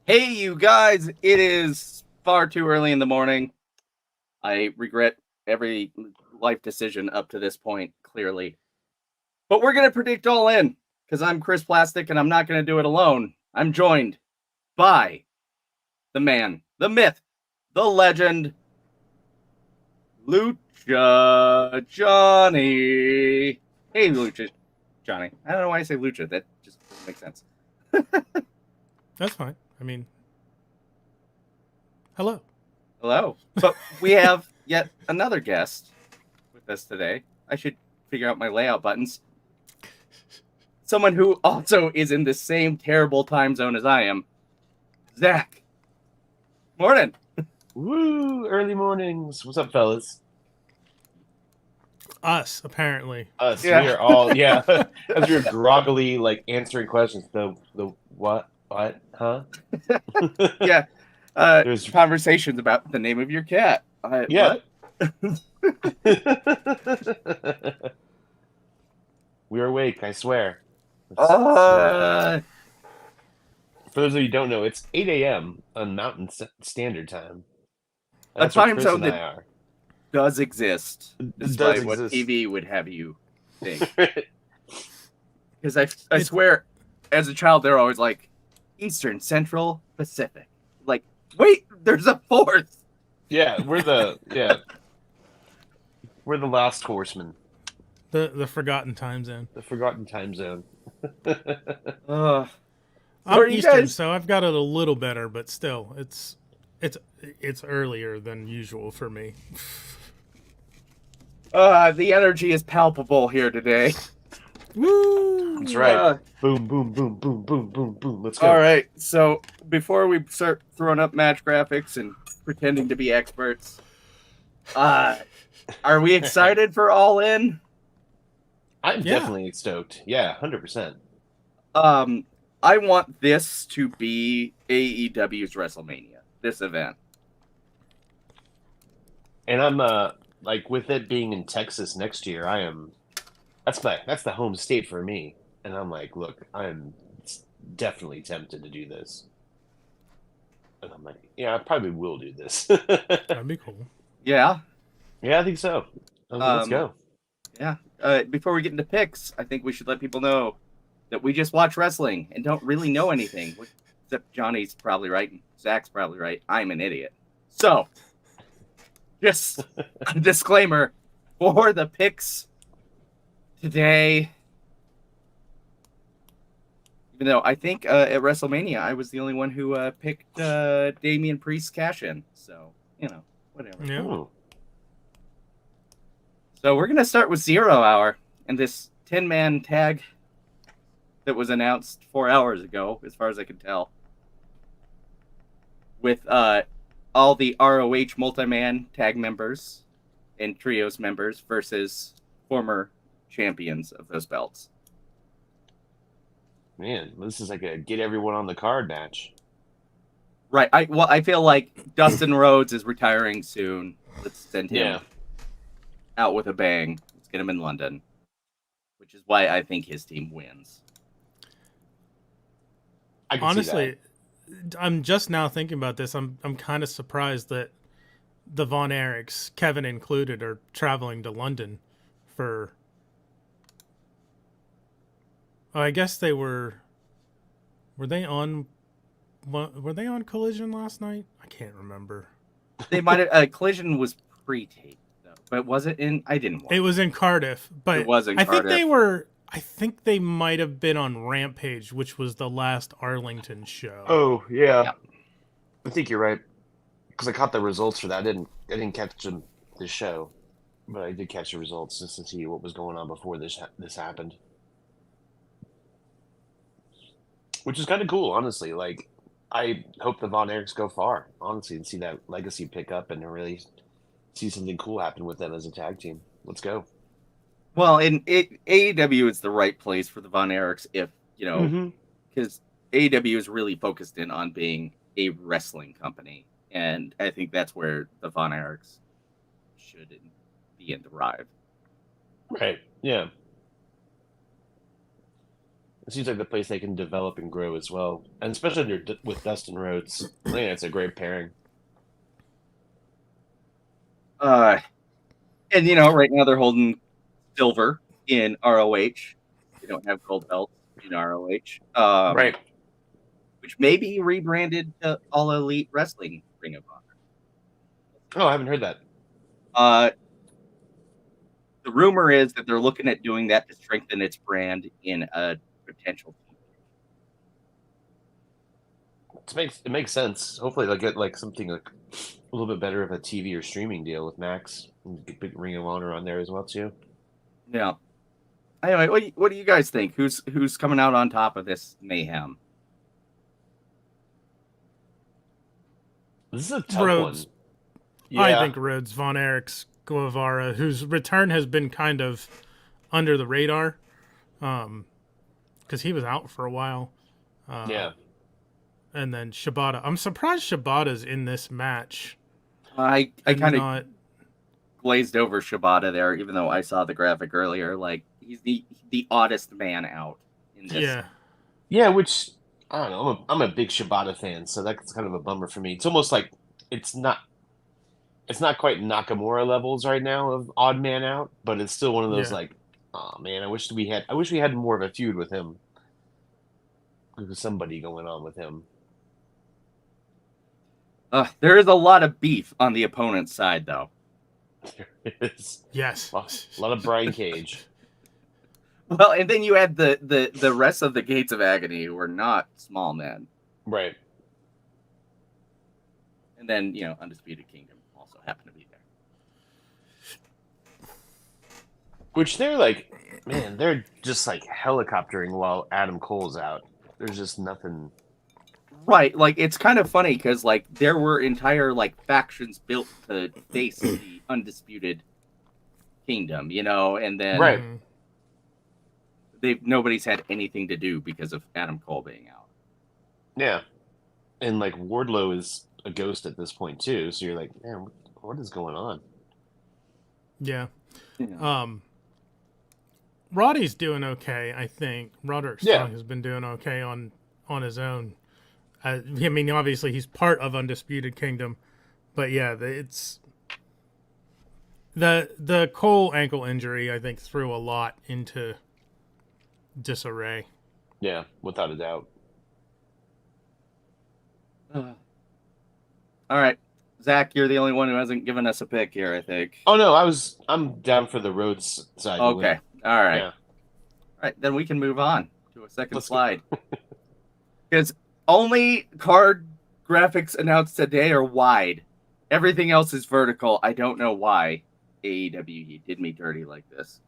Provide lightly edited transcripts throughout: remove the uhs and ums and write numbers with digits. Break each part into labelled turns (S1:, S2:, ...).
S1: Hey, you guys, it is far too early in the morning. I regret every life decision up to this point, clearly. But we're going to predict All In, because I'm Chris Plastic and I'm not going to do it alone. I'm joined by the man, the myth, the legend, Lucha Johnny. Hey, Lucha Johnny. I don't know why I say Lucha. That just doesn't make sense.
S2: That's fine. I mean, hello.
S1: Hello. But we have yet another guest with us today. I should figure out my layout buttons. Someone who also is in the same terrible time zone as I am. Zak. Morning.
S3: Woo! Early mornings. What's up, fellas?
S2: Us, apparently.
S3: Us.
S1: Yeah.
S3: We are all As we were groggily answering questions. The what? What? Huh?
S1: Yeah.
S3: There's
S1: Conversations about the name of your cat.
S3: yeah.
S1: What?
S3: We're awake, I swear.
S1: Uh,
S3: For those of you who don't know, it's 8 a.m. on Mountain Standard Time.
S1: A
S3: That's what
S1: time
S3: Chris
S1: zone
S3: and
S1: that
S3: I are.
S1: does exist,
S3: Does
S1: despite what
S3: exist.
S1: TV would have you think. Because I swear, as a child, they're always like, Eastern, Central, Pacific. Like, wait, there's a fourth.
S3: Yeah, we're the last horsemen,
S2: The forgotten time zone.
S3: the forgotten time zone.
S1: Are
S2: I'm
S1: you
S2: Eastern,
S1: guys-
S2: so I've got it a little better, but still, it's earlier than usual for me.
S1: The energy is palpable here today.
S2: Woo!
S3: That's right.
S1: Uh,
S3: Boom, boom, boom, boom, boom, boom, boom. Let's go.
S1: All right, so before we start throwing up match graphics and pretending to be experts, are we excited for All In?
S3: I'm
S2: Yeah.
S3: definitely stoked. Yeah, 100%.
S1: I want this to be AEW's WrestleMania, this event.
S3: And I'm with it being in Texas next year, that's the home state for me. And I'm like, look, I'm definitely tempted to do this. And I'm like, yeah, I probably will do this.
S2: That'd be cool.
S1: Yeah.
S3: Yeah, I think so. Let's go.
S1: Yeah. Before we get into picks, I think we should let people know that we just watch wrestling and don't really know anything. Except Johnny's probably right and Zak's probably right. I'm an idiot. So, just a disclaimer for the picks today. Even though I think at WrestleMania I was the only one who picked Damian Priest's cash in. So, whatever.
S2: Yeah.
S3: Ooh.
S1: So we're going to start with 0 Hour and this 10-man tag that was announced 4 hours ago, as far as I can tell. With all the ROH multi-man tag members and trios members versus former champions of those belts.
S3: Man, this is like a get everyone on the card match.
S1: Right. I feel like Dustin Rhodes is retiring soon. Let's send him out with a bang. Let's get him in London. Which is why I think his team wins.
S3: I can see
S2: Honestly, I'm just now thinking about this. I'm kind of surprised that the Von Erichs, Kevin included, are traveling to London for. Oh, I guess they were. Were they on Collision last night? I can't remember.
S1: They might have Collision was pre-taped though, but was it in? I didn't watch.
S2: It was in Cardiff, but
S1: It was in
S2: I think
S1: Cardiff.
S2: they were. I think they might have been on Rampage, which was the last Arlington show.
S3: Oh, yeah.
S1: Yeah.
S3: I think you're right. Because I caught the results for that. I didn't catch the show, but I did catch the results just to see what was going on before this happened. Which is kind of cool, honestly. Like, I hope the Von Erichs go far, honestly, and see that legacy pick up and really see something cool happen with them as a tag team. Let's go.
S1: Well, AEW is the right place for the Von Erichs if, because AEW is really focused in on being a wrestling company. And I think that's where the Von Erichs should be and thrive.
S3: Right. Yeah. It seems like the place they can develop and grow as well, and especially with Dustin Rhodes. I think it's a great pairing.
S1: And right now they're holding silver in ROH. They don't have gold belts in ROH.
S3: Right.
S1: Which may be rebranded to All Elite Wrestling Ring of Honor.
S3: Oh, I haven't heard that.
S1: The rumor is that they're looking at doing that to strengthen its brand in a potential
S3: It makes sense. Hopefully they'll get like something like a little bit better of a TV or streaming deal with Max. And get big Ring of Honor on there as well too.
S1: Yeah. Anyway, what do you guys think? Who's coming out on top of this mayhem?
S3: This is a tough
S2: Rhodes.
S3: one. Yeah.
S2: I think Rhodes, Von Erichs, Guevara, whose return has been kind of under the radar, because he was out for a while.
S3: Yeah.
S2: And then Shibata. I'm surprised Shibata's in this match.
S1: I kind of glazed over Shibata there, even though I saw the graphic earlier. Like, he's the oddest man out in this.
S3: Yeah, which I don't know. I'm a big Shibata fan, so that's kind of a bummer for me. It's almost like it's not quite Nakamura levels right now of odd man out, but it's still one of those like, oh man, I wish we had more of a feud with him. There's somebody going on with him.
S1: There is a lot of beef on the opponent's side, though.
S3: There is.
S2: Yes.
S3: A lot of Brian Cage.
S1: Well, and then you had the rest of the Gates of Agony, who are not small men.
S3: Right.
S1: And then, Undisputed Kingdom also happened to be there.
S3: Which they're like, man, they're just like helicoptering while Adam Cole's out. There's just nothing.
S1: Right, like, it's kind of funny because, like, there were entire, like, factions built to face the Undisputed Kingdom, and then
S3: Right.
S1: nobody's had anything to do because of Adam Cole being out.
S3: Yeah. And, like, Wardlow is a ghost at this point, too, so you're like, man, what is going on?
S2: Yeah. Roddy's doing okay, I think. Roderick Strong has been doing okay on his own. I mean, obviously he's part of Undisputed Kingdom, but yeah, it's the Cole ankle injury, I think, threw a lot into disarray.
S3: Yeah, without a doubt.
S1: All right, Zach, you're the only one who hasn't given us a pick here, I think.
S3: Oh no, I'm down for the Rhodes side.
S1: Okay, all right.
S3: Yeah.
S1: All right, then we can move on to a second slide. Because only card graphics announced today are wide. Everything else is vertical. I don't know why AEW did me dirty like this.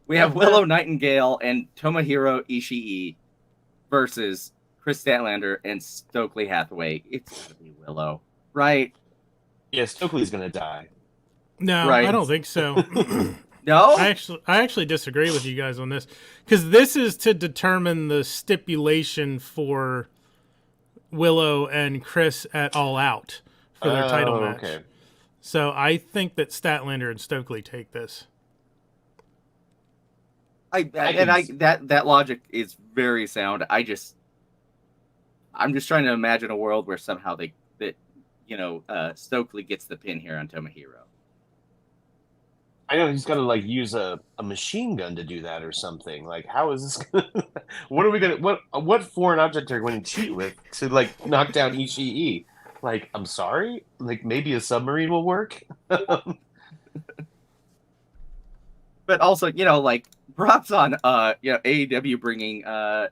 S1: We have Willow Nightingale and Tomohiro Ishii versus Chris Statlander and Stokely Hathaway. It's gotta be Willow, right?
S3: Yeah, Stokely's gonna die.
S2: No,
S1: right.
S2: I don't think so.
S1: No?
S2: I actually disagree with you guys on this, because this is to determine the stipulation for Willow and Chris at All Out for their title match.
S3: Okay.
S2: So I think that Statlander and Stokely take this.
S1: That logic is very sound. I'm just trying to imagine a world where somehow Stokely gets the pin here on Tomohiro.
S3: I know he's got to like use a machine gun to do that or something. Like, how is this? Gonna, what are we gonna? What foreign object are we going to cheat with to like knock down Ishii? Like, I'm sorry. Like, maybe a submarine will work.
S1: But also, props on AEW bringing Tomohiro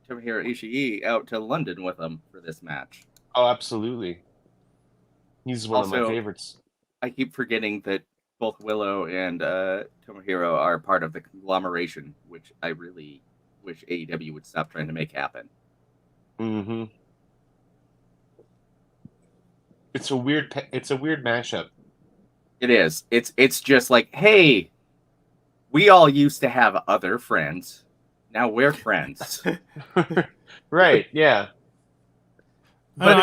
S1: Ishii out to London with them for this match.
S3: Oh, absolutely. He's one of my favorites.
S1: I keep forgetting that both Willow and Tomohiro are part of the conglomeration, which I really wish AEW would stop trying to make happen.
S3: Mm-hmm. It's a weird mashup.
S1: It is. It's just like, hey, we all used to have other friends. Now we're friends.
S3: Right, yeah.
S2: But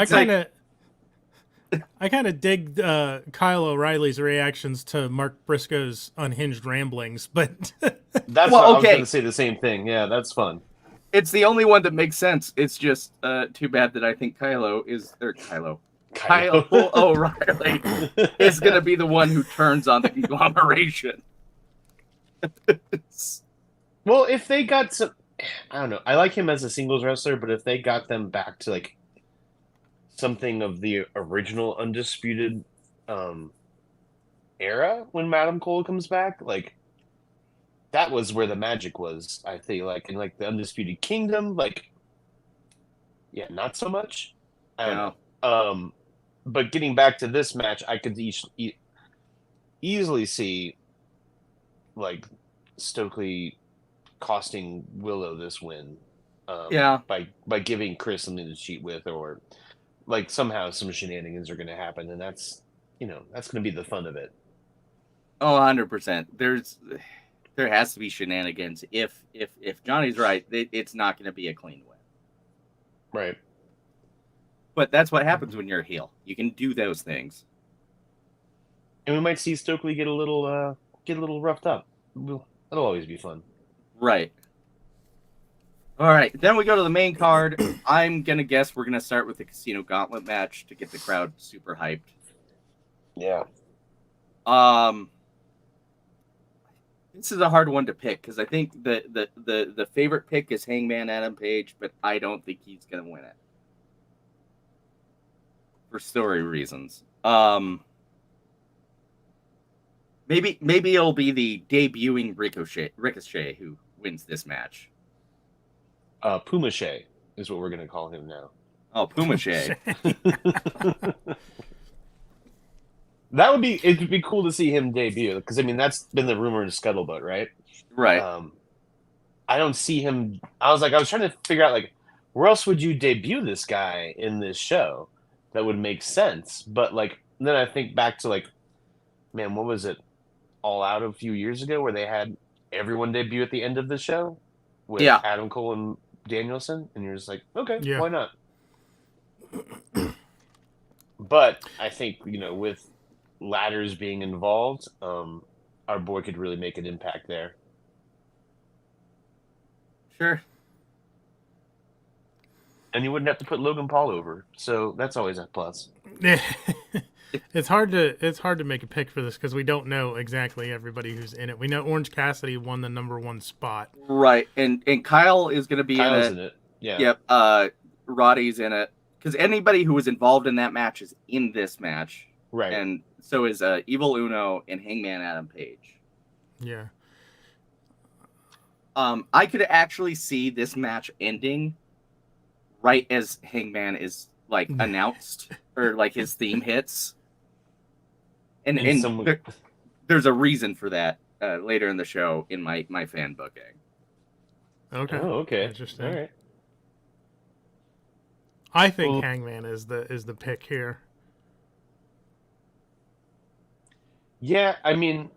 S2: I kind of dig Kyle O'Reilly's reactions to Mark Briscoe's unhinged ramblings, but
S3: That's
S1: Well,
S3: what I was
S1: okay.
S3: going to say. The same thing. Yeah, that's fun.
S1: It's the only one that makes sense. It's just too bad that I think Kyle O'Reilly is going to be the one who turns on the conglomeration.
S3: Well, if they got some, I don't know. I like him as a singles wrestler, but if they got them back to like something of the original Undisputed era when Madam Cole comes back, like that was where the magic was. I think, like in like the Undisputed Kingdom, like yeah, not so much. I don't know. But getting back to this match, I could easily see like Stokely costing Willow this win. By giving Chris something to cheat with, or like somehow some shenanigans are going to happen, and that's that's going to be the fun of it.
S1: Oh, 100%. There has to be shenanigans. If Johnny's right, it's not going to be a clean win.
S3: Right.
S1: But that's what happens when you're a heel. You can do those things.
S3: And we might see Stokely get a little roughed up. That'll always be fun.
S1: Right. All right. Then we go to the main card. I'm going to guess we're going to start with the Casino Gauntlet match to get the crowd super hyped.
S3: Yeah.
S1: This is a hard one to pick because I think the favorite pick is Hangman Adam Page, but I don't think he's going to win it for story reasons. Maybe it'll be the debuting Ricochet who wins this match.
S3: Pumache is what we're going to call him now.
S1: Oh, Pumache.
S3: It'd be cool to see him debut, because I mean that's been the rumor in Scuttlebutt, right?
S1: Right.
S3: I don't see him. I was trying to figure out like where else would you debut this guy in this show that would make sense. But like then I think back to like, man, what was it? All Out a few years ago where they had everyone debut at the end of the show with Adam Cole and Danielson, and you're just like, okay, why not? But I think with ladders being involved, our boy could really make an impact there.
S1: Sure.
S3: And you wouldn't have to put Logan Paul over, so that's always a plus.
S2: It's hard to make a pick for this because we don't know exactly everybody who's in it. We know Orange Cassidy won the number 1 spot.
S1: Right, and Kyle is going to be
S3: in it. Yeah.
S1: Yep. Roddy's in it because anybody who was involved in that match is in this match.
S3: Right.
S1: And so is Evil Uno and Hangman Adam Page.
S2: Yeah.
S1: I could actually see this match ending right as Hangman is like announced or like his theme hits. And there's a reason for that later in the show in my fan booking.
S2: Okay.
S3: Oh, okay.
S2: Interesting.
S3: All right.
S2: I think Hangman is the pick here.
S3: Yeah, I mean,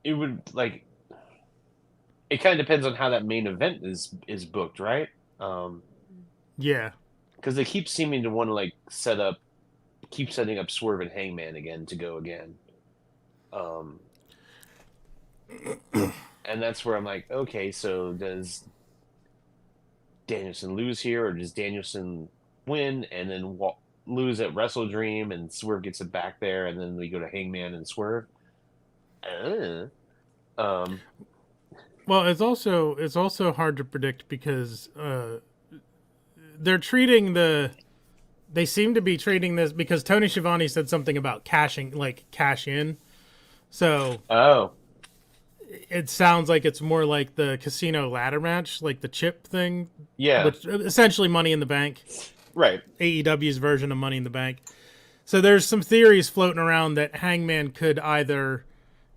S3: it would like. It kind of depends on how that main event is booked, right?
S2: Yeah.
S3: Because they keep seeming to want to like keep setting up Swerve and Hangman again to go again. And that's where I'm like, okay, so does Danielson lose here, or does Danielson win and then lose at Wrestle Dream, and Swerve gets it back there, and then we go to Hangman and Swerve?
S2: Well, it's also hard to predict because they're treating they seem to be treating this because Tony Schiavone said something about cash in. So it sounds like it's more like the casino ladder match, like the chip thing.
S3: Yeah.
S2: Which essentially Money in the Bank.
S3: Right.
S2: AEW's version of Money in the Bank. So there's some theories floating around that Hangman could either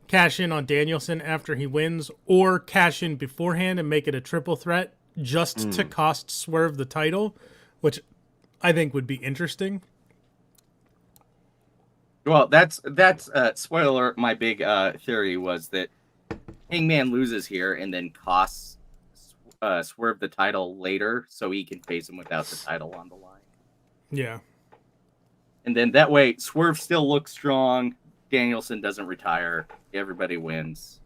S2: cash in on Danielson after he wins or cash in beforehand and make it a triple threat just to cost Swerve the title, which I think would be interesting.
S1: Well, that's spoiler alert. My big theory was that Hangman loses here and then costs Swerve the title later so he can face him without the title on the line.
S2: Yeah.
S1: And then that way Swerve still looks strong. Danielson doesn't retire. Everybody wins.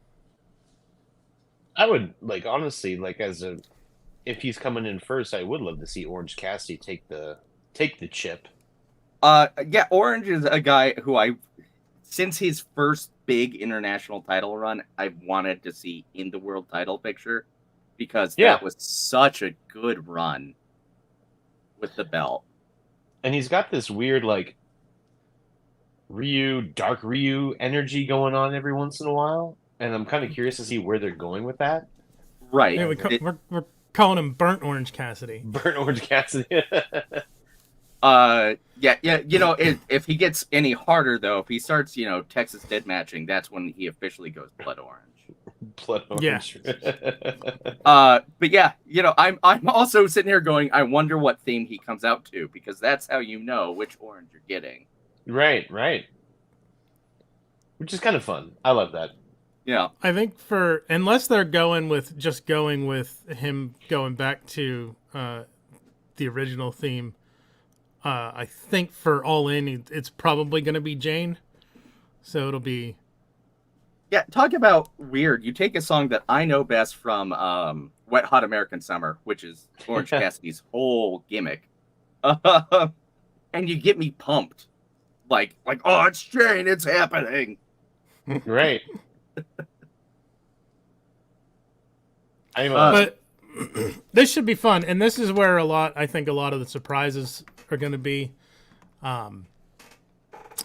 S3: I would like honestly like if he's coming in first, I would love to see Orange Cassidy take the chip.
S1: Yeah, Orange is a guy who since his first big international title run, I've wanted to see in the world title picture because
S3: Yeah.
S1: that was such a good run with the belt.
S3: And he's got this weird like dark Ryu energy going on every once in a while, and I'm kind of curious to see where they're going with that.
S1: Right.
S2: Yeah, we're calling him Burnt Orange Cassidy.
S3: Burnt Orange Cassidy.
S1: Yeah. If he gets any harder though, if he starts, Texas dead matching, that's when he officially goes blood orange.
S3: Blood Orange.
S1: But yeah, I'm also sitting here going, I wonder what theme he comes out to, because that's how you know which orange you're getting.
S3: Right. Which is kind of fun. I love that.
S1: Yeah.
S2: I think unless they're going with him going back to the original theme, I think for All In, it's probably going to be Jane. So it'll be.
S1: Yeah, talk about weird. You take a song that I know best from Wet Hot American Summer, which is Orange Cassidy's whole gimmick, and you get me pumped. Like, oh, it's Jane, it's happening.
S3: Right.
S2: But this should be fun, and this is where I think a lot of the surprises are going to be,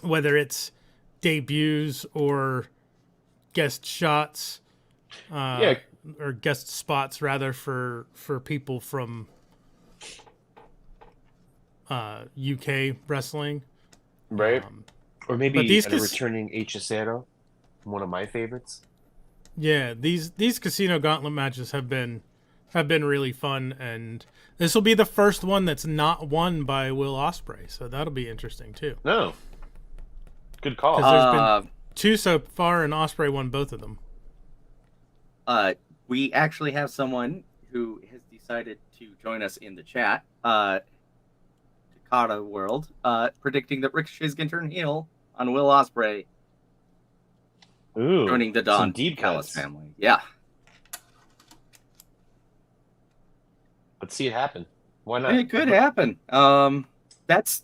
S2: whether it's debuts or guest shots, or guest spots rather for people from UK wrestling,
S3: right? Or maybe
S2: these
S3: returning HSero, one of my favorites.
S2: Yeah, these Casino Gauntlet matches have been really fun, and this will be the first one that's not won by Will Ospreay, so that'll be interesting too.
S3: No, good call.
S2: Because there's been two so far, and Ospreay won both of them.
S1: We actually have someone who has decided to join us in the chat, Takata World, predicting that Ricochet's going to turn heel on Will Ospreay.
S3: Ooh,
S1: joining the Don Callis family. Yeah.
S3: Let's see it happen. Why not?
S1: It could happen. That's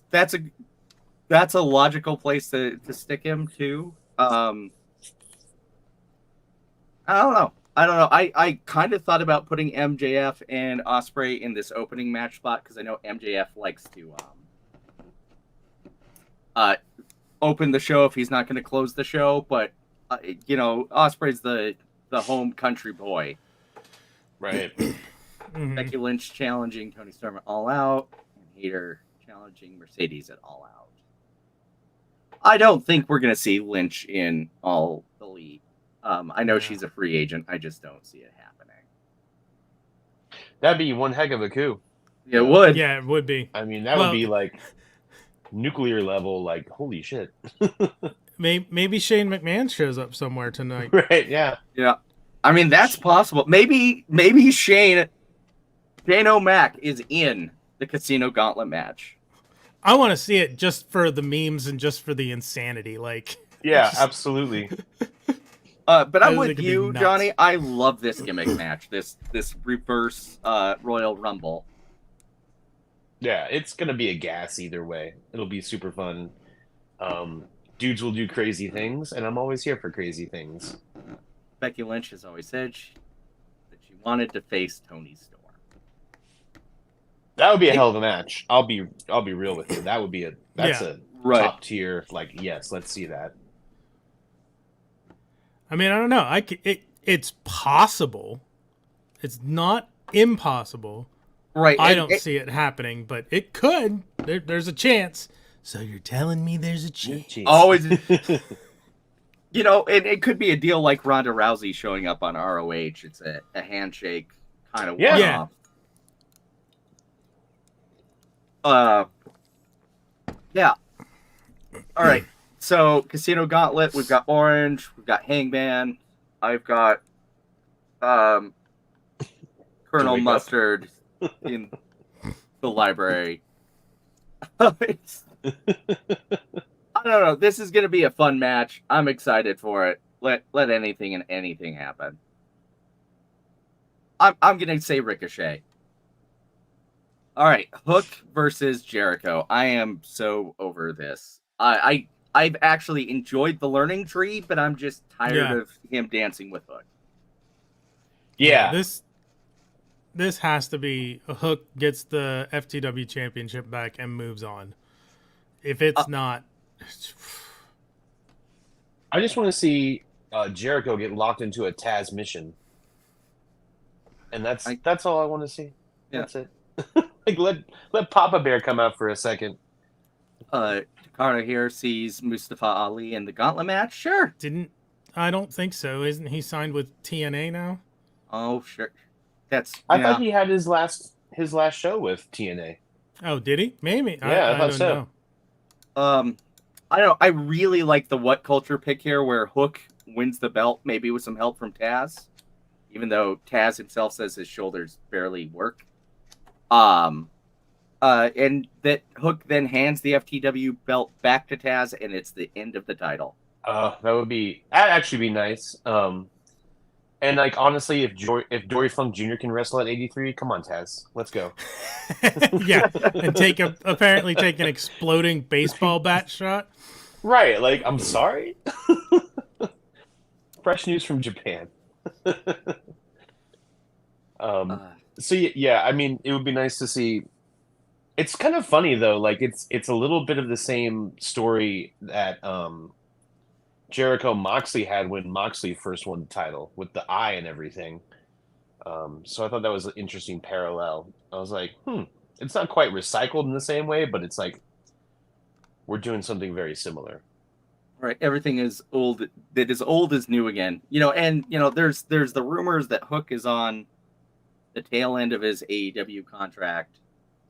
S1: a logical place to stick him too. I don't know. I kind of thought about putting MJF and Ospreay in this opening match spot because I know MJF likes to open the show if he's not going to close the show, but Ospreay's the home country boy.
S3: Right.
S1: Becky Lynch challenging Tony Storm at All Out, and Hayter challenging Mercedes at All Out. I don't think we're going to see Lynch in All Elite. I know she's a free agent. I just don't see it happening.
S3: That'd be one heck of a coup.
S1: It would.
S2: Yeah, it would be.
S3: I mean, that would be like nuclear level, like, holy shit.
S2: Maybe Shane McMahon shows up somewhere tonight.
S3: Right, yeah.
S1: Yeah. I mean, that's possible. Maybe Shane O'Mac is in the Casino Gauntlet match.
S2: I want to see it just for the memes and just for the insanity.
S3: Yeah, absolutely.
S1: But I'm with you, Johnny. I love this gimmick match. This reverse Royal Rumble.
S3: Yeah, it's gonna be a gas either way. It'll be super fun. Dudes will do crazy things, and I'm always here for crazy things.
S1: Becky Lynch has always said that she wanted to face Tony Storm.
S3: That would be a hell of a match. I'll be real with you. That would be a top tier. Like, yes, let's see that.
S2: I mean, I don't know. It's possible. It's not impossible.
S1: Right.
S2: I don't see it happening, but it could. There's a chance. So you're telling me there's a chance?
S1: Always. It could be a deal like Ronda Rousey showing up on ROH. It's a handshake kind of
S2: one-off.
S1: Yeah. All right. So, Casino Gauntlet, we've got Orange, we've got Hangman, I've got Colonel Mustard in the library. I don't know. This is going to be a fun match. I'm excited for it. Let anything and anything happen. I'm gonna say Ricochet. All right, Hook versus Jericho. I am so over this. I've actually enjoyed the learning tree, but I'm just tired of him dancing with Hook.
S3: Yeah.
S2: This has to be Hook gets the FTW championship back and moves on. If it's not,
S3: I just want to see Jericho get locked into a Taz mission, and that's all I want to see.
S1: Yeah.
S3: That's it. Like let Papa Bear come out for a second.
S1: Takara here sees Mustafa Ali in the gauntlet match. Sure.
S2: I don't think so. Isn't he signed with TNA now?
S1: Oh, sure.
S3: I thought he had his last show with TNA.
S2: Oh, did he? Maybe.
S3: Yeah, I thought
S2: don't
S3: so.
S2: know.
S1: I don't know. I really like the What Culture pick here, where Hook wins the belt, maybe with some help from Taz, even though Taz himself says his shoulders barely work. And that Hook then hands the FTW belt back to Taz, and it's the end of the title.
S3: That'd actually be nice. And like honestly, if Dory Funk Jr. can wrestle at 83, come on, Taz, let's go.
S2: Yeah, and apparently take an exploding baseball bat shot.
S3: Right, like I'm sorry. Fresh news from Japan. So yeah, I mean, it would be nice to see. It's kind of funny though, like it's a little bit of the same story that Jericho Moxley had when Moxley first won the title with the eye and everything. So I thought that was an interesting parallel. I was like, it's not quite recycled in the same way, but it's like we're doing something very similar.
S1: Right, everything is old. That is old is new again. And there's the rumors that Hook is on the tail end of his AEW contract.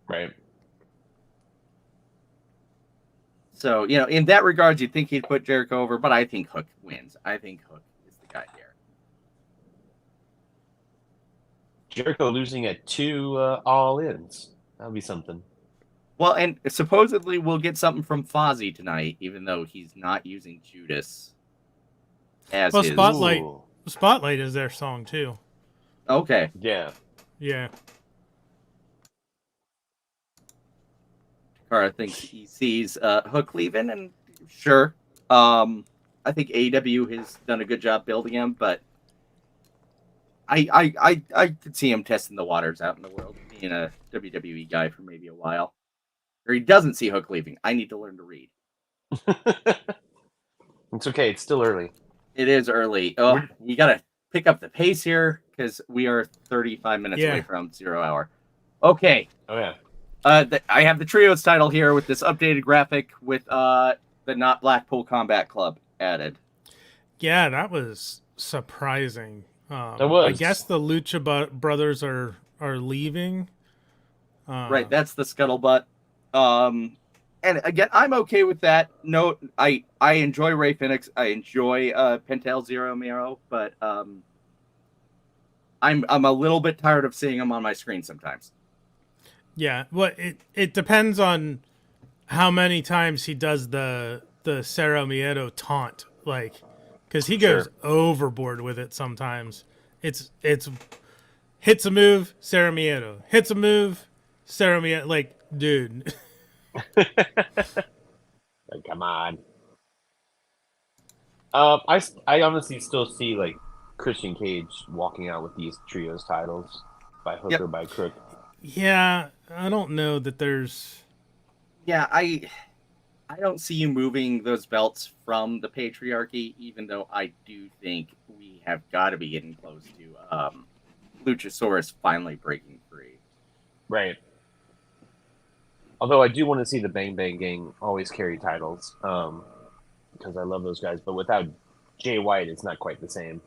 S3: Right.
S1: So, in that regard, you'd think he'd put Jericho over, but I think Hook wins. I think Hook is the guy here.
S3: Jericho losing at 2 All-Ins. That would be something.
S1: Well, and supposedly we'll get something from Fozzy tonight, even though he's not using Judas as his...
S2: Spotlight is their song, too.
S1: Okay.
S3: Yeah.
S2: Yeah.
S1: Takara thinks he sees Hook leaving, and sure. I think AEW has done a good job building him, but I could see him testing the waters out in the world, being a WWE guy for maybe a while. Or he doesn't see Hook leaving. I need to learn to read.
S3: It's okay. It's still early.
S1: It is early. Oh, you got to pick up the pace here because we are 35 minutes away from 0 hour. Okay.
S3: Oh, yeah.
S1: I have the trios title here with this updated graphic with the Not Blackpool Combat Club added.
S2: Yeah, that was surprising.
S3: That was.
S2: I guess the Lucha Brothers are leaving.
S1: Right, that's the scuttlebutt. And again, I'm okay with that. No, I enjoy Ray Phoenix. I enjoy Pentel Zero Miro, but I'm a little bit tired of seeing him on my screen sometimes.
S2: Yeah, well, it depends on how many times he does the Cero Miedo taunt, like, because he goes overboard with it sometimes. It's hits a move, Cero Miedo. Hits a move, Cero Miedo. Like, dude.
S3: Come on. I honestly still see like Christian Cage walking out with these trios titles by hook or by crook.
S2: Yeah, I don't know that there's.
S1: Yeah, I don't see you moving those belts from the patriarchy, even though I do think we have got to be getting close to Luchasaurus finally breaking free.
S3: Right. Although I do want to see the Bang Bang Gang always carry titles, because I love those guys. But without Jay White, it's not quite the same.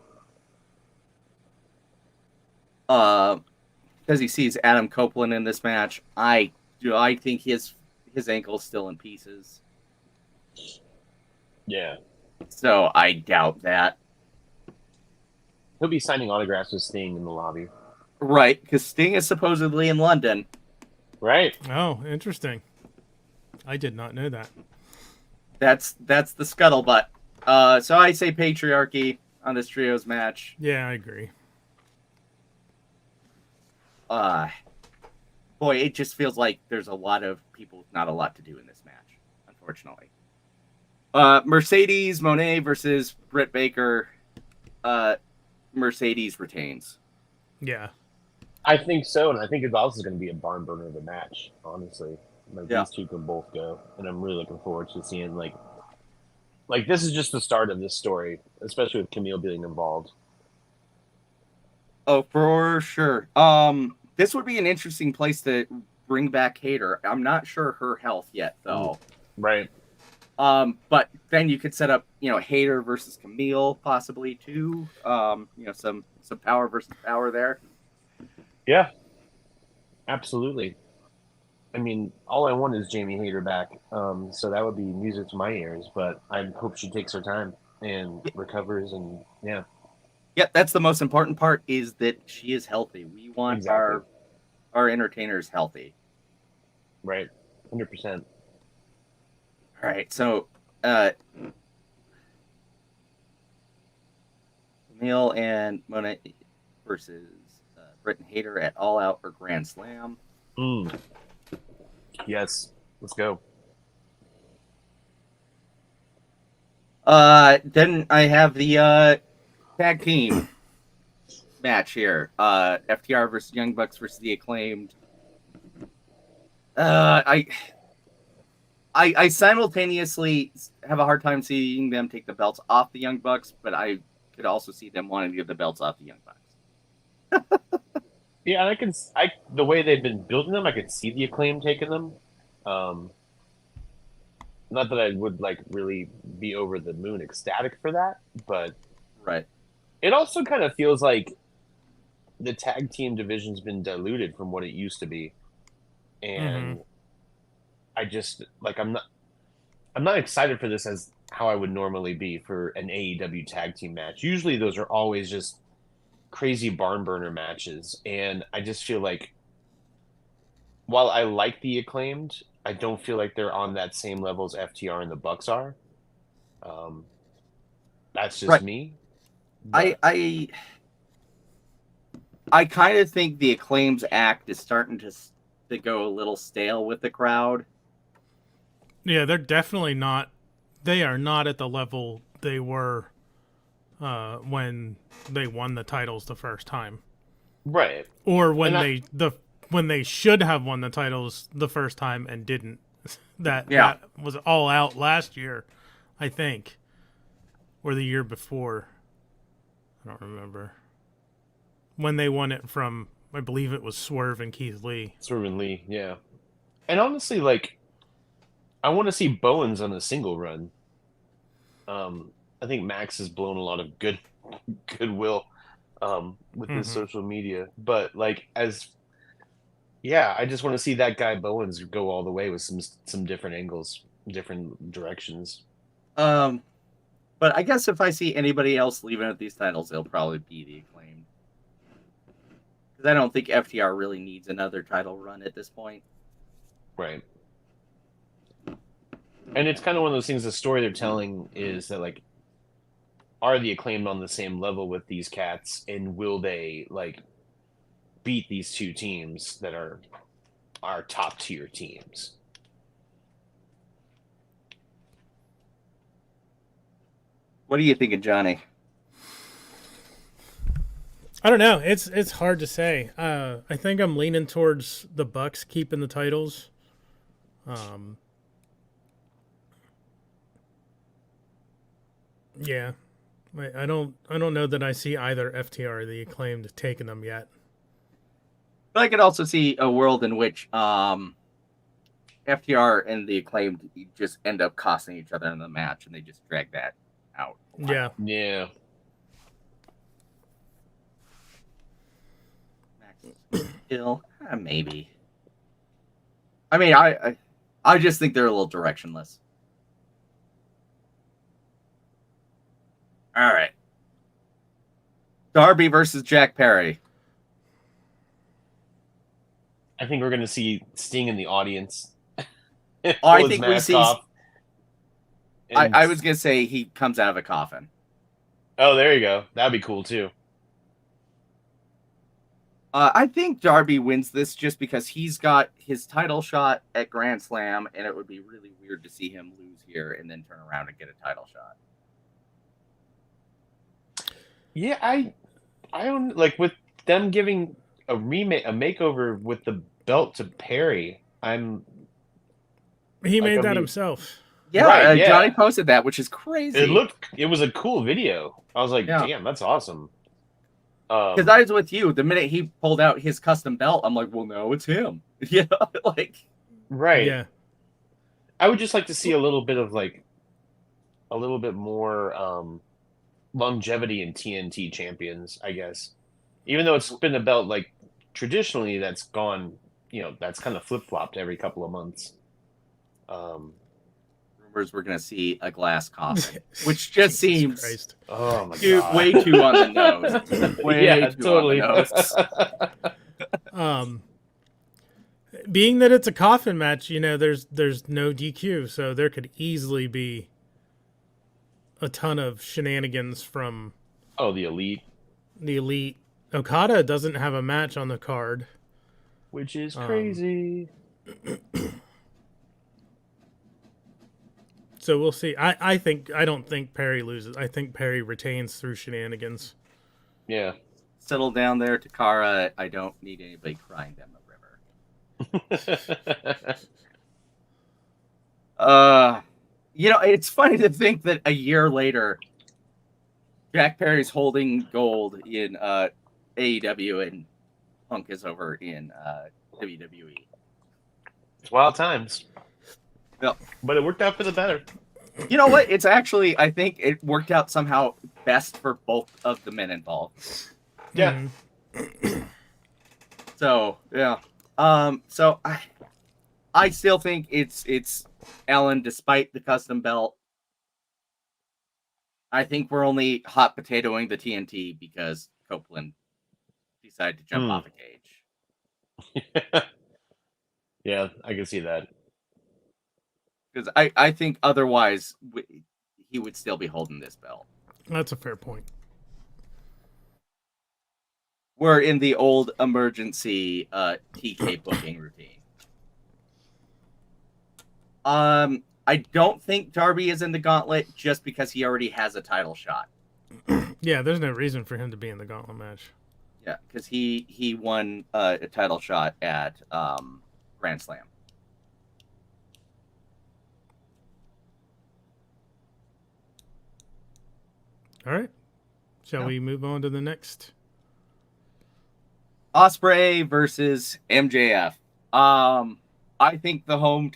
S1: Because he sees Adam Copeland in this match, I think his ankle's still in pieces.
S3: Yeah.
S1: So I doubt that.
S3: He'll be signing autographs with Sting in the lobby.
S1: Right, because Sting is supposedly in London.
S3: Right.
S2: Oh, interesting. I did not know that.
S1: That's the scuttlebutt. So I say patriarchy on this trios match.
S2: Yeah, I agree.
S1: boy, it just feels like there's a lot of people with not a lot to do in this match, unfortunately. Mercedes Moné versus Britt Baker. Mercedes retains.
S2: Yeah.
S3: I think so, and I think it's also going to be a barn burner of a match, honestly. Like,
S1: Yeah.
S3: these two can both go, and I'm really looking forward to seeing, like, this is just the start of this story, especially with Camille being involved.
S1: Oh, for sure. This would be an interesting place to bring back Hater. I'm not sure her health yet, though.
S3: Right.
S1: But then you could set up, Hater versus Camille possibly too. Some power versus power there.
S3: Yeah. Absolutely. I mean, all I want is Jamie Hayter back, so that would be music to my ears. But I hope she takes her time and recovers, and yeah.
S1: Yeah, that's the most important part is that she is healthy. We want
S3: Exactly.
S1: our entertainers healthy.
S3: Right. 100%.
S1: All right, so Camille and Mona versus Britt and Hater at All Out or Grand Slam.
S3: Yes. Let's go.
S1: Then I have the tag team match here. FTR versus Young Bucks versus the Acclaimed. I simultaneously have a hard time seeing them take the belts off the Young Bucks, but I could also see them wanting to get the belts off the Young Bucks.
S3: Yeah, and the way they've been building them, I could see the Acclaim taking them. Not that I would really be over the moon ecstatic for that, but
S1: right.
S3: It also kind of feels like the tag team division's been diluted from what it used to be, and I just I'm not excited for this as how I would normally be for an AEW tag team match. Usually, those are always just crazy barn burner matches, and I just feel like while I like the Acclaimed, I don't feel like they're on that same level as FTR and the Bucks are. That's just me.
S1: But I kind of think the Acclaim's act is starting to go a little stale with the crowd.
S2: Yeah, they're definitely not. They are not at the level they were when they won the titles the first time,
S3: right?
S2: Or when when they should have won the titles the first time and didn't. That was All Out last year, I think, or the year before. I don't remember when they won it from. I believe it was Swerve and Keith Lee.
S3: Swerve and Lee, yeah. And honestly, I want to see Bowens on a single run. I think Max has blown a lot of goodwill with his social media, but I just want to see that guy Bowens go all the way with some different angles, different directions.
S1: But I guess if I see anybody else leaving at these titles, it'll probably be the Acclaimed. Because I don't think FTR really needs another title run at this point.
S3: Right. And it's kind of one of those things, the story they're telling is that, are the Acclaimed on the same level with these cats, and will they, beat these two teams that are our top-tier teams?
S1: What are you thinking, Johnny?
S2: I don't know. It's hard to say. I think I'm leaning towards the Bucks keeping the titles. Yeah, I don't know that I see either FTR or the Acclaimed taking them yet.
S1: But I could also see a world in which FTR and the Acclaimed just end up costing each other in the match, and they just drag that out.
S2: Yeah.
S3: Yeah.
S1: Still, maybe. I mean, I just think they're a little directionless. All right. Darby versus Jack Perry.
S3: I think we're going to see Sting in the audience.
S1: I think we see. I was going to say he comes out of a coffin.
S3: Oh, there you go. That'd be cool too.
S1: I think Darby wins this just because he's got his title shot at Grand Slam, and it would be really weird to see him lose here and then turn around and get a title shot.
S3: Yeah, I don't like with them giving a makeover with the belt to Perry.
S2: He made that
S3: mean,
S2: himself.
S1: Yeah,
S3: Right, yeah.
S1: Johnny posted that, which is crazy.
S3: It was a cool video. I was like, damn, that's awesome.
S1: Because I was with you the minute he pulled out his custom belt. I'm like, well, no, it's him. You know, like,
S3: right.
S2: Yeah.
S3: I would just like to see a little bit more longevity in TNT champions, I guess. Even though it's been a belt like traditionally that's gone, that's kind of flip-flopped every couple of months.
S1: Rumors we're gonna see a glass coffin, which just seems
S2: Christ.
S3: Oh my god,
S1: way too on the nose. Way too
S3: totally.
S1: on the nose.
S2: Being that it's a coffin match, there's no DQ, so there could easily be a ton of shenanigans from
S3: the Elite.
S2: The Elite. Okada doesn't have a match on the card,
S3: which is crazy.
S2: So we'll see. I don't think Perry loses. I think Perry retains through shenanigans.
S3: Yeah.
S1: Settle down there, Takara. I don't need anybody crying down the river. It's funny to think that a year later, Jack Perry's holding gold in AEW and Punk is over in WWE.
S3: It's wild times.
S1: Yep.
S3: But it worked out for the better.
S1: You know what? It's actually, I think it worked out somehow best for both of the men involved.
S3: Yeah.
S1: So, yeah. So I still think it's Allen despite the custom belt. I think we're only hot potatoing the TNT because Copeland decided to jump off a cage.
S3: Yeah, I can see that.
S1: Because I think otherwise he would still be holding this belt.
S2: That's a fair point.
S1: We're in the old emergency TK booking routine. I don't think Darby is in the gauntlet just because he already has a title shot.
S2: Yeah, there's no reason for him to be in the gauntlet match.
S1: Yeah, because he won a title shot at Grand Slam.
S2: All right. Shall we move on to the next?
S1: Ospreay versus MJF. I think the home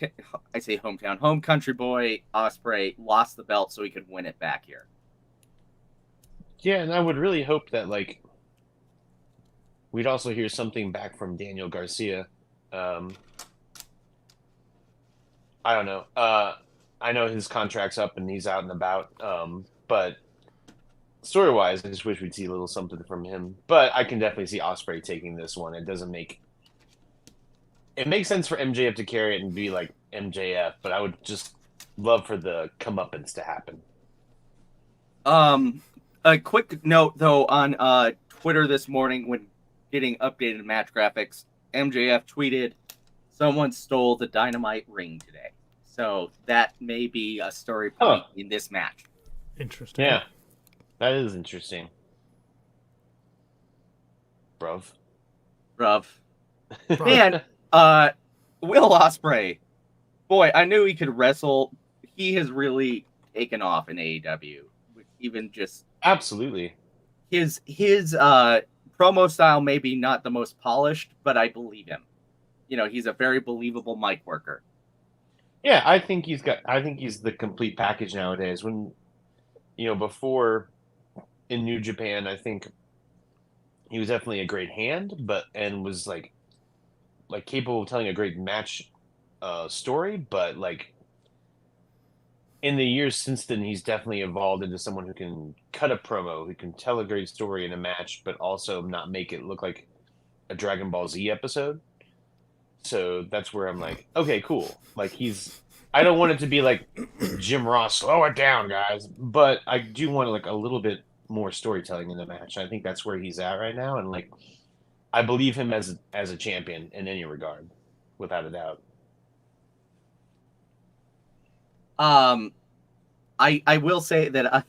S1: country boy Ospreay lost the belt so he could win it back here.
S3: Yeah, and I would really hope that we'd also hear something back from Daniel Garcia. I don't know. I know his contract's up and he's out and about. But story-wise, I just wish we'd see a little something from him. But I can definitely see Ospreay taking this one. It makes sense for MJF to carry it and be like MJF, but I would just love for the comeuppance to happen.
S1: A quick note though on Twitter this morning when getting updated match graphics, MJF tweeted, "Someone stole the Dynamite ring today." So that may be a story point in this match.
S2: Interesting.
S3: Yeah, that is interesting. Bruv.
S1: Man, Will Ospreay. Boy, I knew he could wrestle. He has really taken off in AEW. Even just
S3: absolutely.
S1: His promo style maybe not the most polished, but I believe him. He's a very believable mic worker.
S3: Yeah, I think he's the complete package nowadays. When before in New Japan, I think he was definitely a great hand, and was like capable of telling a great match story, but in the years since then, he's definitely evolved into someone who can cut a promo, who can tell a great story in a match, but also not make it look like a Dragon Ball Z episode. So that's where I'm like, okay, cool. I don't want it to be like Jim Ross, slow it down, guys. But I do want a little bit more storytelling in the match. I think that's where he's at right now. And I believe him as a champion in any regard, without a doubt.
S1: I will say that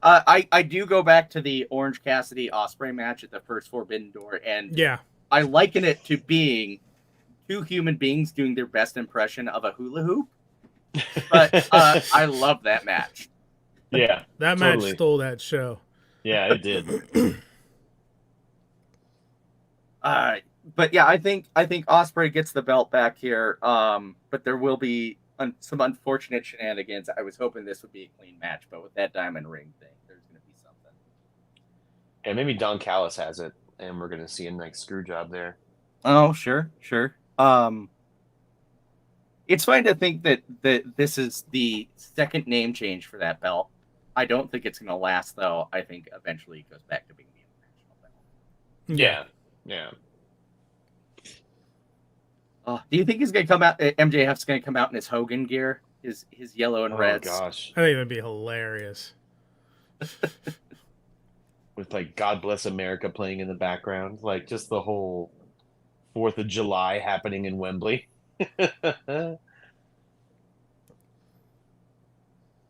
S1: I do go back to the Orange Cassidy Osprey match at the first Forbidden Door, and
S2: Yeah.
S1: I liken it to being two human beings doing their best impression of a hula hoop. But I love that match.
S3: Yeah,
S2: That
S3: totally.
S2: match stole that show.
S3: Yeah, it did.
S1: But yeah, I think Osprey gets the belt back here. But there will be some unfortunate shenanigans. I was hoping this would be a clean match, but with that diamond ring thing, there's going to be something.
S3: And maybe Don Callis has it, and we're going to see a nice screw job there.
S1: Oh, sure. It's fine to think that this is the second name change for that belt. I don't think it's going to last, though. I think eventually it goes back to being the international belt.
S3: Yeah.
S1: Do you think he's going to come out? MJF's going to come out in his Hogan gear, his yellow and reds.
S3: Oh gosh,
S2: I think that'd be hilarious.
S3: With like "God Bless America" playing in the background, like just the whole 4th of July happening in Wembley.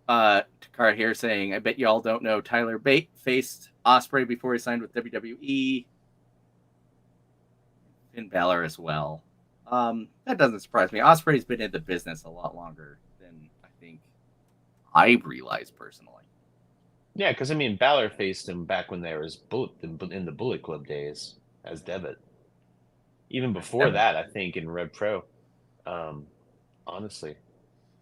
S1: Takara here saying, I bet y'all don't know Tyler Bate faced Osprey before he signed with WWE. Finn Balor as well. That doesn't surprise me. Osprey's been in the business a lot longer than I think I realized personally.
S3: Yeah, because I mean, Balor faced him back when there was in the Bullet Club days as Devitt. Even before that, I think in Rev Pro. Honestly,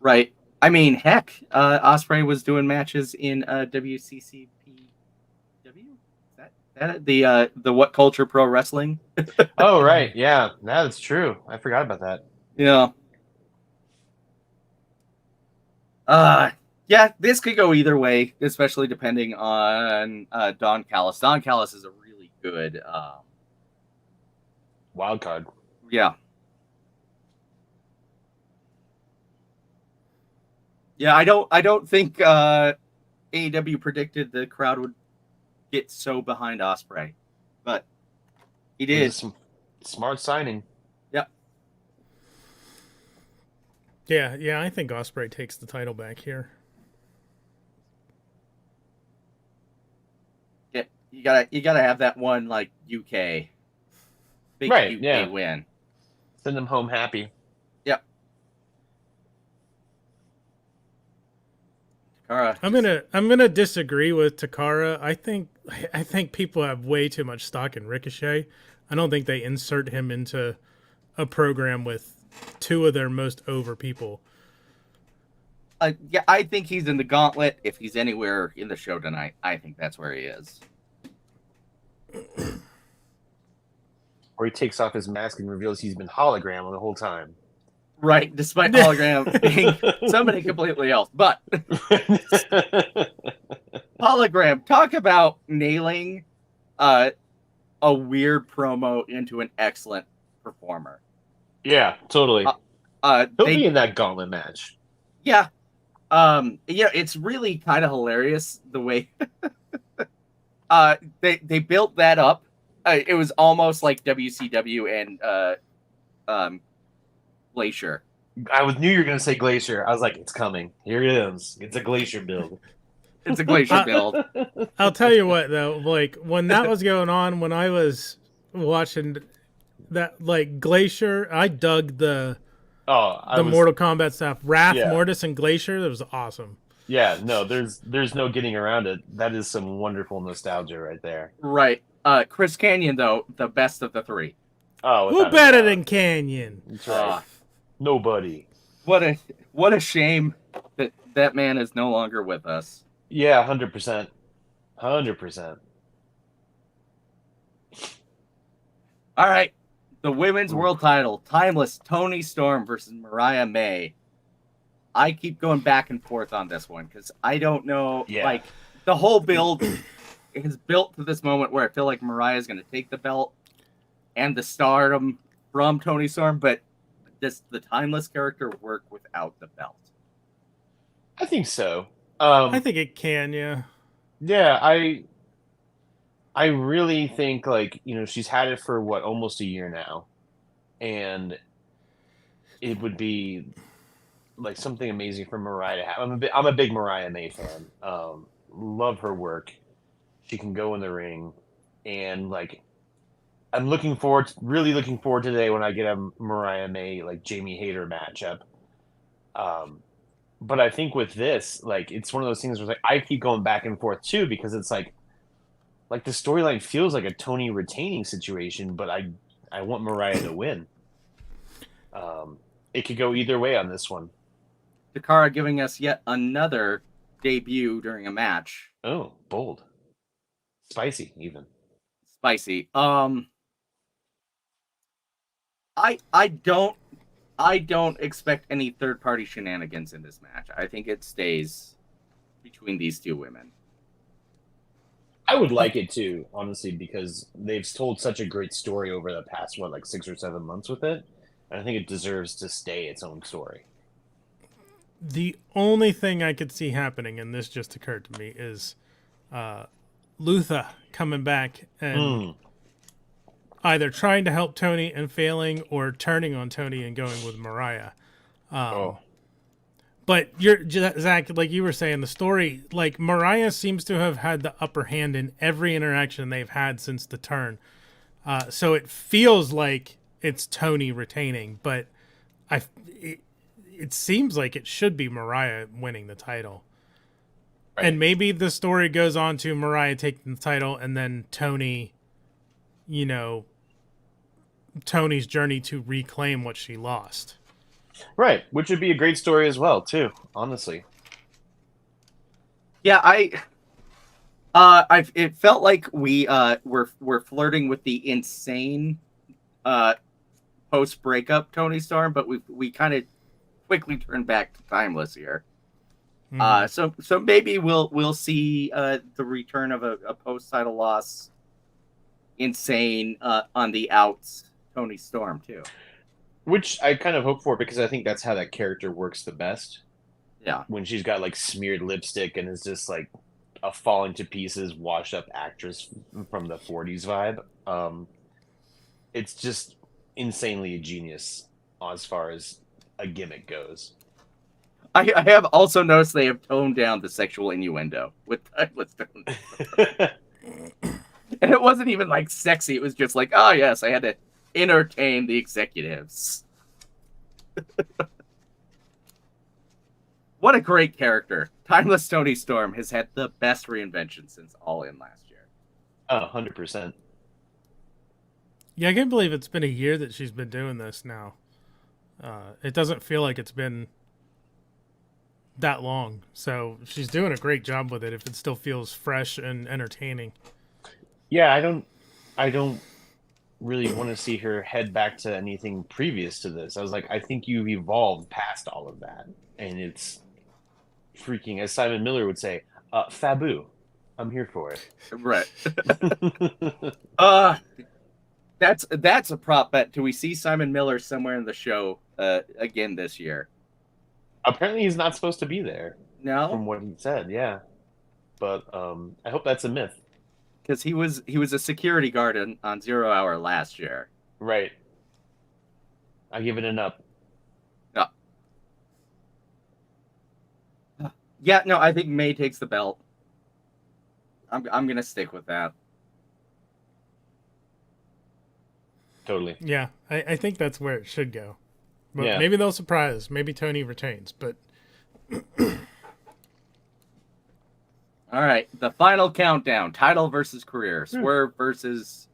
S1: right. I mean, heck, Osprey was doing matches in WCCPW. Is that the What Culture Pro Wrestling?
S3: Oh right, yeah, that's true. I forgot about that.
S1: Yeah. Yeah, this could go either way, especially depending on Don Callis. Don Callis is a really good
S3: wild card.
S1: Yeah. Yeah, I don't think AEW predicted the crowd would get so behind Osprey, but he did.
S3: Some smart signing.
S1: Yep.
S2: Yeah, I think Osprey takes the title back here.
S1: Yeah, you gotta have that one like UK, big
S3: right,
S1: UK win.
S3: Send them home happy.
S1: Yep. Takara.
S2: I'm gonna disagree with Takara. I think people have way too much stock in Ricochet. I don't think they insert him into a program with two of their most over people.
S1: Yeah, I think he's in the gauntlet. If he's anywhere in the show tonight, I think that's where he is.
S3: Or he takes off his mask and reveals he's been hologram the whole time.
S1: Right, despite hologram being somebody completely else. But hologram, talk about nailing a weird promo into an excellent performer.
S3: Yeah, totally. He'll be in that gauntlet match.
S1: Yeah. It's really kind of hilarious the way they built that up. It was almost like WCW and Glacier.
S3: I knew you were going to say Glacier. I was like, it's coming. Here it is. It's a Glacier build.
S1: It's a Glacier build.
S2: I'll tell you what, though. Like, when that was going on, when I was watching that, like, Glacier, I dug the Mortal Kombat stuff. Wrath, Mortis, and Glacier. That was awesome.
S3: Yeah, no, there's no getting around it. That is some wonderful nostalgia right there.
S1: Right. Chris Kanyon, though, the best of the three.
S3: Oh,
S2: who better than Kanyon?
S3: That's right. Nobody.
S1: What a shame that man is no longer with us.
S3: Yeah, 100%. 100%.
S1: All right. The women's world title, timeless Toni Storm versus Mariah May. I keep going back and forth on this one because I don't know.
S3: Yeah.
S1: Like, the whole build is built to this moment where I feel like Mariah is going to take the belt and the stardom from Toni Storm, but does the timeless character work without the belt?
S3: I think so.
S2: I think it can, yeah.
S3: Yeah, I really think, like, she's had it for almost a year now, and it would be like something amazing for Mariah to have. I'm a big Mariah May fan. Love her work. She can go in the ring, and like I'm really looking forward to today when I get a Mariah May like Jamie Hayter matchup. Um, but I think with this, like it's one of those things where like I keep going back and forth too because it's like the storyline feels like a Tony retaining situation, but I want Mariah to win. It could go either way on this one.
S1: Takara giving us yet another debut during a match.
S3: Oh, bold. Spicy, even.
S1: Spicy. I don't expect any third party shenanigans in this match. I think it stays between these two women.
S3: I would like it too, honestly, because they've told such a great story over the past, 6 or 7 months with it. And I think it deserves to stay its own story.
S2: The only thing I could see happening, and this just occurred to me, is Luther coming back and either trying to help Tony and failing, or turning on Tony and going with Mariah. But Zach, like you were saying, the story, like Mariah seems to have had the upper hand in every interaction they've had since the turn. So it feels like it's Tony retaining, but it seems like it should be Mariah winning the title. Right. And maybe the story goes on to Mariah taking the title and then Tony, Tony's journey to reclaim what she lost.
S3: Right, which would be a great story as well, too, honestly.
S1: Yeah, it felt like we're flirting with the insane post breakup Tony Storm, but we kind of quickly turned back to timeless here. So maybe we'll see the return of a post title loss insane on the outs Tony Storm too.
S3: Which I kind of hope for, because I think that's how that character works the best.
S1: Yeah.
S3: When she's got like smeared lipstick and is just like a falling to pieces, washed up actress from the 40s vibe. It's just insanely a genius as far as a gimmick goes.
S1: I have also noticed they have toned down the sexual innuendo with Timeless Tony. And it wasn't even like sexy. It was just like, oh yes, I had to entertain the executives. What a great character. Timeless Tony Storm has had the best reinvention since All In last year.
S3: 100%.
S2: Yeah, I can't believe it's been a year that she's been doing this now. It doesn't feel like it's been that long. So she's doing a great job with it if it still feels fresh and entertaining.
S3: Yeah, I don't really want to see her head back to anything previous to this. I was like, I think you've evolved past all of that. And it's freaking, as Simon Miller would say, Fabu. I'm here for it.
S1: Right. That's a prop bet. Do we see Simon Miller somewhere in the show again this year?
S3: Apparently he's not supposed to be there.
S1: No?
S3: From what he said, yeah. But I hope that's a myth.
S1: Because he was a security guard on 0 Hour last year.
S3: Right. I give it an up.
S1: Yeah, no, I think May takes the belt. I'm gonna stick with that.
S3: Totally.
S2: Yeah, I think that's where it should go. But
S3: yeah.
S2: Maybe they'll surprise. Maybe Tony retains, but
S1: all right, the final countdown: title versus career, Swerve versus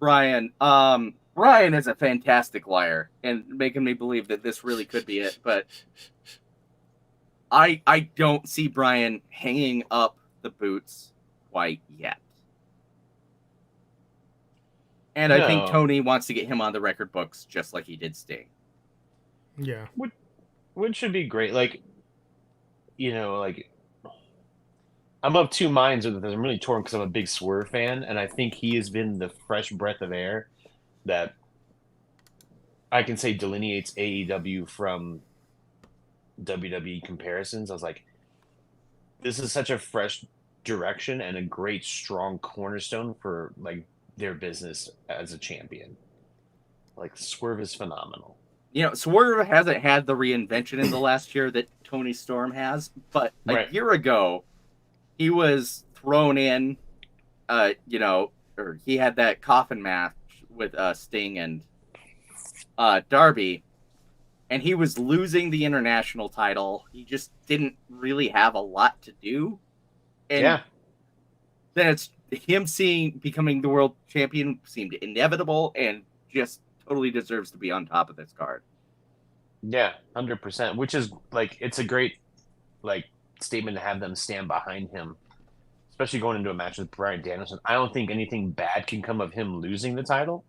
S1: Brian. Brian is a fantastic liar and making me believe that this really could be it, but I don't see Brian hanging up the boots quite yet. And I think Tony wants to get him on the record books just like he did Sting.
S2: Yeah.
S3: Which should be great. Like, I'm of two minds with this. I'm really torn because I'm a big Swerve fan, and I think he has been the fresh breath of air that I can say delineates AEW from WWE comparisons. I was like, this is such a fresh direction and a great strong cornerstone for like their business as a champion. Like Swerve is phenomenal.
S1: You know, Swerve hasn't had the reinvention in the last year that Tony Storm has, but a year ago, he was thrown in, you know, or he had that coffin match with Sting and Darby, and he was losing the international title. He just didn't really have a lot to do. And then it's him becoming the world champion seemed inevitable and just totally deserves to be on top of this card.
S3: Yeah, 100%. Which is like, it's a great like statement to have them stand behind him, especially going into a match with Bryan Danielson. I don't think anything bad can come of him losing the title.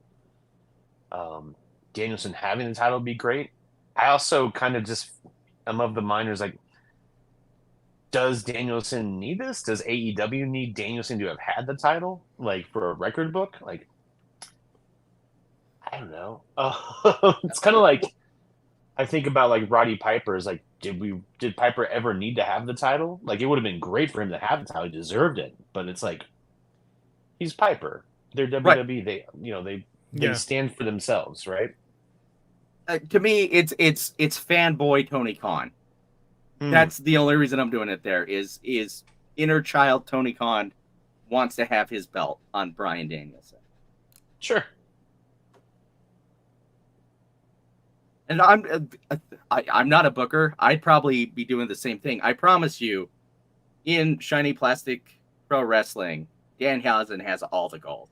S3: Danielson having the title would be great. I also kind of just am of the minders like, does Danielson need this? Does AEW need Danielson to have had the title, like for a record book? Like, I don't know. It's kind of like I think about like Roddy Piper. Is like, did Piper ever need to have the title? Like, it would have been great for him to have the title. He deserved it. But it's like, he's Piper. They're WWE. Right. They stand for themselves, right?
S1: To me, it's fanboy Tony Khan. That's the only reason I'm doing it. There is inner child Tony Khan wants to have his belt on Bryan Danielson.
S3: Sure.
S1: And I'm not a booker. I'd probably be doing the same thing. I promise you, in Shiny Plastic Pro Wrestling, Danhausen has all the gold.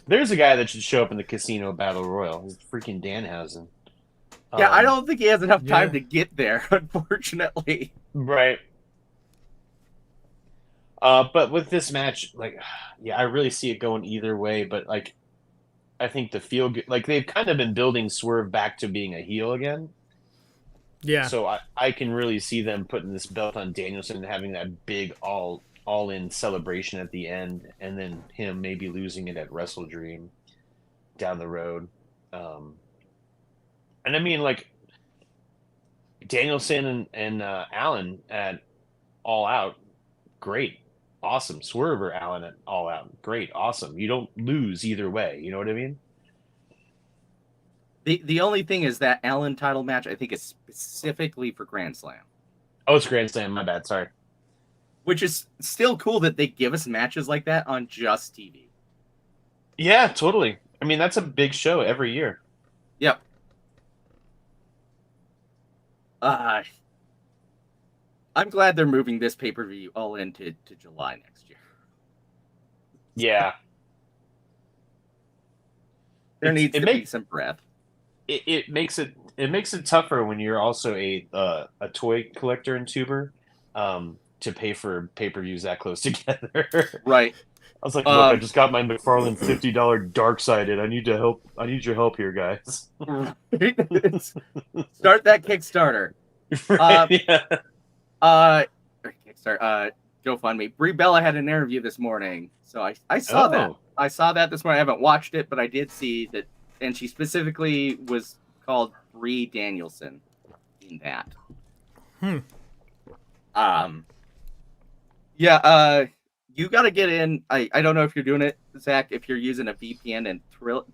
S3: There's a guy that should show up in the Casino Battle Royal. It's freaking Danhausen.
S1: Yeah, I don't think he has enough time to get there, unfortunately.
S3: Right. But with this match, like, yeah, I really see it going either way. But like, I think the feel good, like they've kind of been building Swerve back to being a heel again.
S2: Yeah.
S3: So I can really see them putting this belt on Danielson and having that big all in celebration at the end, and then him maybe losing it at Wrestle Dream down the road. And I mean, like, Danielson and Allen at All Out, great, awesome. Swerve or Allen at All Out, great, awesome. You don't lose either way. You know what I mean?
S1: The only thing is that Allen title match, I think, is specifically for Grand Slam.
S3: Oh, it's Grand Slam. My bad. Sorry.
S1: Which is still cool that they give us matches like that on just TV.
S3: Yeah, totally. I mean, that's a big show every year.
S1: Yep. I'm glad they're moving this pay-per-view all into July next year.
S3: Yeah.
S1: There needs to be some breath.
S3: It makes it tougher when you're also a toy collector and tuber, to pay for pay-per-views that close together.
S1: Right.
S3: I was like, look, I just got my McFarlane $50 dark-sided. I need your help here, guys.
S1: Start that Kickstarter. Kickstarter. GoFundMe. Brie Bella had an interview this morning, so I saw that. I saw that this morning. I haven't watched it, but I did see that, and she specifically was called Brie Danielson in that. You got to get in. I don't know if you're doing it, Zach. If you're using a VPN and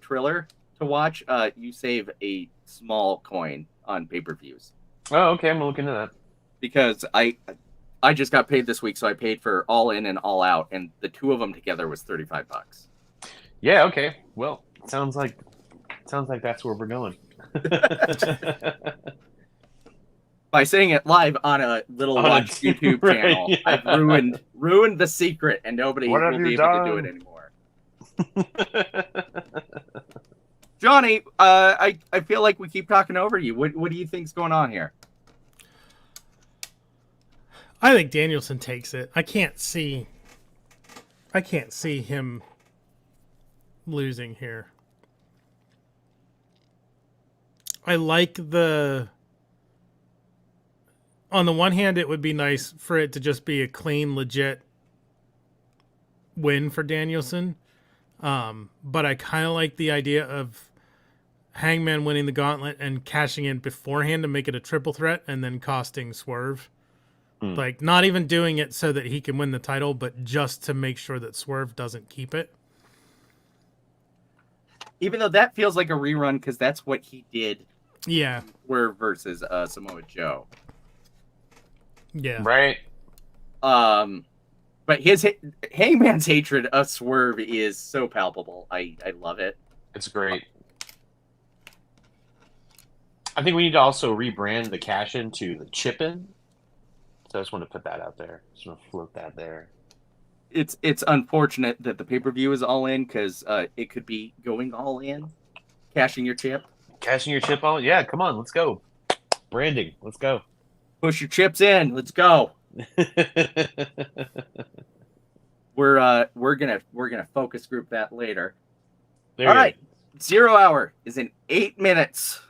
S1: Triller to watch, you save a small coin on pay-per-views.
S3: Oh, okay. I'm gonna look into that.
S1: Because I just got paid this week, so I paid for All In and All Out, and the two of them together was $35.
S3: Yeah. Okay. Well, sounds like that's where we're going.
S1: By saying it live on a Little Watch YouTube channel, yeah. I've ruined the secret, and nobody will be able to do it anymore. Johnny, I feel like we keep talking over you. What do you think's going on here?
S2: I think Danielson takes it. I can't see him losing here. I like on the one hand, it would be nice for it to just be a clean, legit win for Danielson. But I kind of like the idea of Hangman winning the gauntlet and cashing in beforehand to make it a triple threat and then costing Swerve. Like, not even doing it so that he can win the title, but just to make sure that Swerve doesn't keep it.
S1: Even though that feels like a rerun because that's what he did.
S2: Yeah.
S1: Swerve versus Samoa Joe.
S2: Yeah.
S3: Right.
S1: But Hangman's hatred of Swerve is so palpable. I love it.
S3: It's great. I think we need to also rebrand the cash in to the chip in. So I just want to put that out there. Just want to float that there.
S1: It's unfortunate that the pay-per-view is all in because it could be going all in, cashing your chip.
S3: Cashing your chip on? Yeah, come on, let's go. Branding, let's go.
S1: Push your chips in. Let's go. We're gonna focus group that later.
S3: There
S1: All
S3: you
S1: right, 0 hour is in 8 minutes.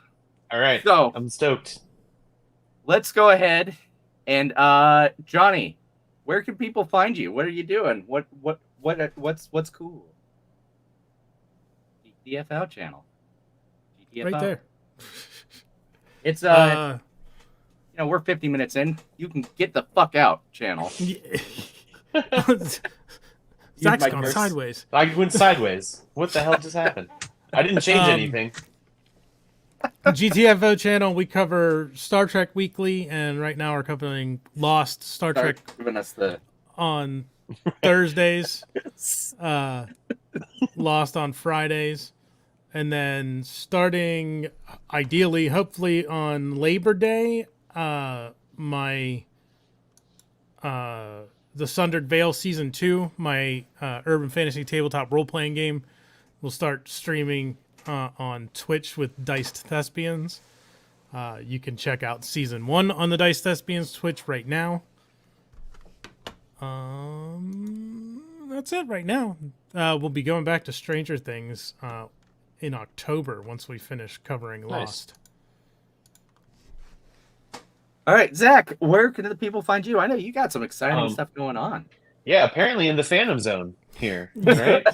S3: All right,
S1: So
S3: I'm stoked.
S1: let's go ahead and Johnny, where can people find you? What are you doing? What's cool? GTFO channel. GTFO.
S2: Right there.
S1: It's we're 50 minutes in. You can get the fuck out channel.
S2: Zach's
S1: my
S2: gone
S1: curse.
S2: sideways.
S3: I went sideways. What the hell just happened? I didn't change anything.
S2: GTFO channel, we cover Star Trek weekly, and right now we're covering Lost Star Trek
S1: Start giving us the
S2: on Thursdays, Lost on Fridays, and then starting ideally, hopefully on Labor Day, the Sundered Veil Season 2, my urban fantasy tabletop role-playing game, will start streaming on Twitch with Diced Thespians. You can check out Season 1 on the Diced Thespians Twitch right now. That's it right now. We'll be going back to Stranger Things in October once we finish covering Lost.
S1: All right, Zach, where can the people find you? I know you got some exciting stuff going on.
S3: Yeah, apparently in the Phantom Zone here, right?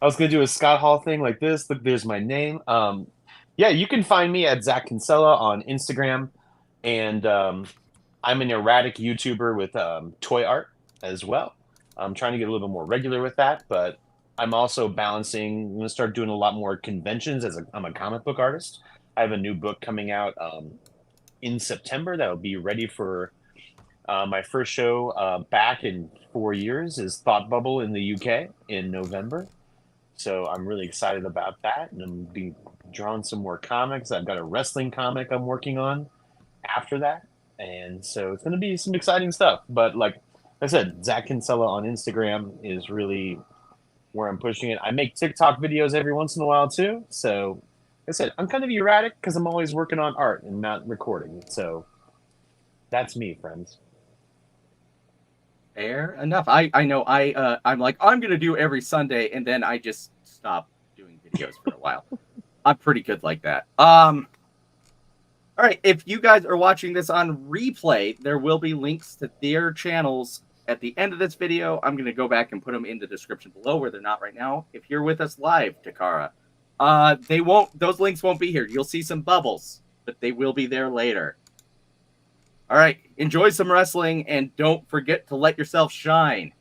S3: I was going to do a Scott Hall thing like this. Look, there's my name. Yeah, you can find me at Zak Kinsella on Instagram. And I'm an erratic YouTuber with toy art as well. I'm trying to get a little bit more regular with that, but I'm also balancing. I'm going to start doing a lot more conventions I'm a comic book artist. I have a new book coming out in September that will be ready for my first show back in 4 years is Thought Bubble in the UK in November. So I'm really excited about that. And I'm be drawing some more comics. I've got a wrestling comic I'm working on after that. And so it's going to be some exciting stuff. But like I said, Zak Kinsella on Instagram is really where I'm pushing it. I make TikTok videos every once in a while too. So like I said, I'm kind of erratic because I'm always working on art and not recording. So that's me, friends.
S1: Fair enough. I know I'm like, I'm going to do every Sunday, and then I just stop doing videos for a while. I'm pretty good like that. All right, if you guys are watching this on replay, there will be links to their channels at the end of this video. I'm going to go back and put them in the description below where they're not right now. If you're with us live, Takara, those links won't be here. You'll see some bubbles, but they will be there later. All right, enjoy some wrestling, and don't forget to let yourself shine.